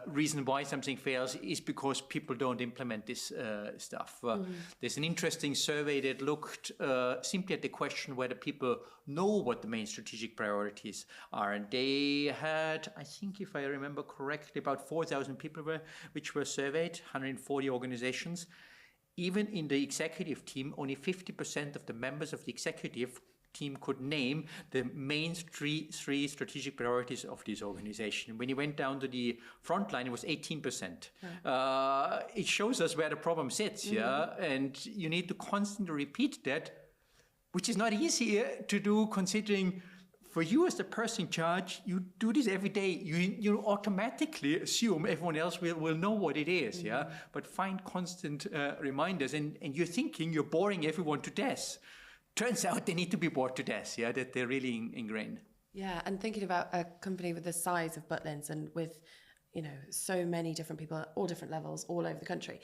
reason why something fails is because people don't implement this stuff. There's an interesting survey that looked simply at the question whether people know what the main strategic priorities are. And they had, I think if I remember correctly, about 4,000 people which were surveyed, 140 organizations. Even in the executive team, only 50% of the members of the executive team could name the main three strategic priorities of this organization. When you went down to the front line, it was 18%. It shows us where the problem sits, and you need to constantly repeat that, which is not easy to do, considering for you as the person in charge, you do this every day. You automatically assume everyone else will know what it is, But find constant reminders, and you're thinking you're boring everyone to death. Turns out they need to be bored to death, that they're really ingrained. Yeah, and thinking about a company with the size of Butlin's and with, so many different people at all different levels all over the country,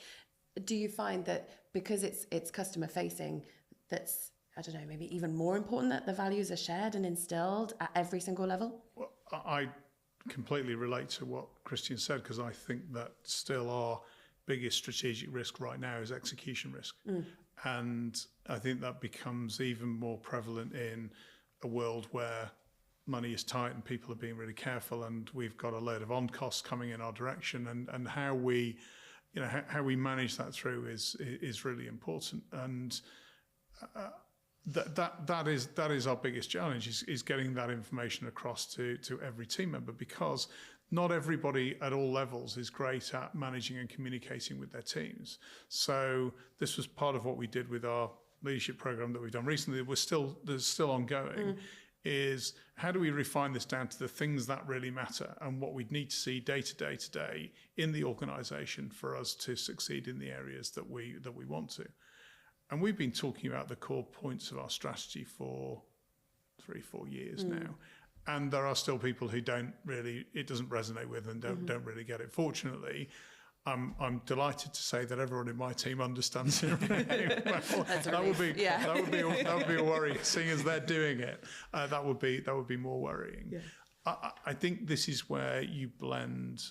do you find that because it's customer facing, that's, I don't know, maybe even more important that the values are shared and instilled at every single level? Well, I completely relate to what Christian said, because I think that still our biggest strategic risk right now is execution risk. And I think that becomes even more prevalent in a world where money is tight and people are being really careful, and we've got a load of on costs coming in our direction, and how we manage that through is really important. And that is our biggest challenge, is getting that information across to every team member, because not everybody at all levels is great at managing and communicating with their teams. So this was part of what we did with our leadership program that we've done recently. There's still ongoing. Is how do we refine this down to the things that really matter and what we'd need to see day to day in the organisation for us to succeed in the areas that we want to. And we've been talking about the core points of our strategy for 3-4 years now. And there are still people who it doesn't resonate with and don't really get it. Fortunately, I'm delighted to say that everyone in my team understands it really well. That would be a worry, seeing as they're doing it. That would be more worrying. Yeah. I think this is where you blend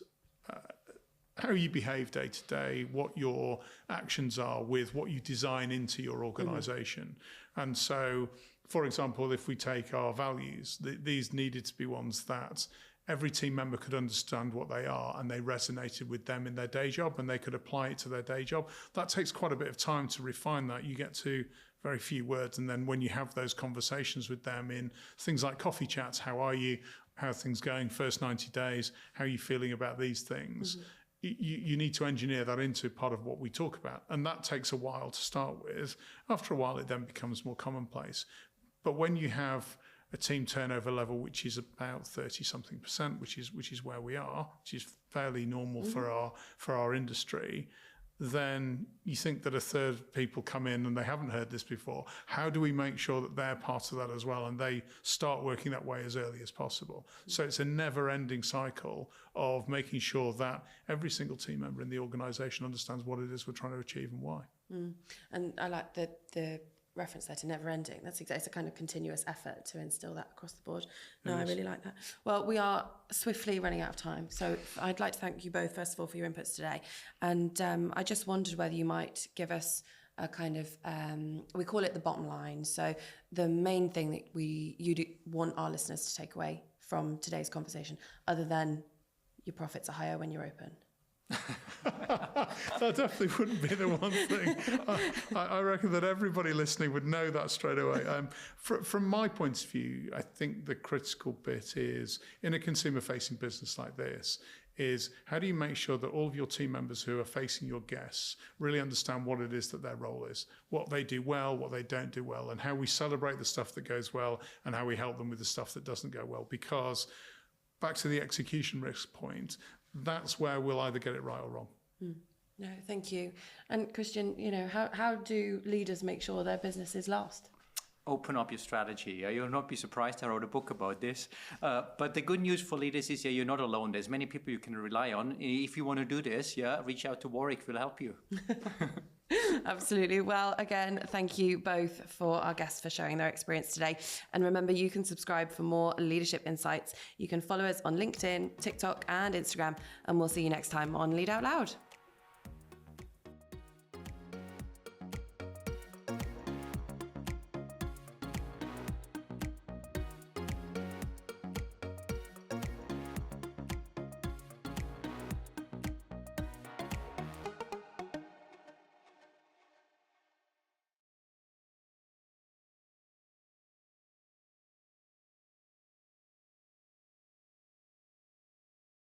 how you behave day to day, what your actions are with what you design into your organization. And so, for example, if we take our values, these needed to be ones that every team member could understand what they are and they resonated with them in their day job and they could apply it to their day job. That takes quite a bit of time to refine that. You get to very few words, and then when you have those conversations with them in things like coffee chats, how are you, how are things going, first 90 days, how are you feeling about these things? You need to engineer that into part of what we talk about. And that takes a while to start with. After a while, it then becomes more commonplace. But when you have a team turnover level, which is about 30-something%, which is where we are, which is fairly normal for our industry, then you think that a third of people come in and they haven't heard this before. How do we make sure that they're part of that as well and they start working that way as early as possible? So it's a never-ending cycle of making sure that every single team member in the organisation understands what it is we're trying to achieve and why. And I like the reference there to never ending. That's exactly, it's a kind of continuous effort to instill that across the board. No, I really like that. Well, we are swiftly running out of time. So I'd like to thank you both, first of all, for your inputs today. And I just wondered whether you might give us a kind of, we call it the bottom line. So the main thing that you want our listeners to take away from today's conversation, other than your profits are higher when you're open. That definitely wouldn't be the one thing. I reckon that everybody listening would know that straight away. From my point of view, I think the critical bit is, in a consumer-facing business like this, is how do you make sure that all of your team members who are facing your guests really understand what it is that their role is, what they do well, what they don't do well, and how we celebrate the stuff that goes well and how we help them with the stuff that doesn't go well. Because back to the execution risk point, that's where we'll either get it right or wrong. No, thank you. And Christian, how do leaders make sure their businesses last? Open up your strategy. You'll not be surprised I wrote a book about this. But the good news for leaders is you're not alone. There's many people you can rely on. If you want to do this, reach out to Warwick. We'll help you. Absolutely. Well, again, thank you both for our guests for sharing their experience today. And remember, you can subscribe for more leadership insights. You can follow us on LinkedIn, TikTok, and Instagram. And we'll see you next time on Lead Out Loud.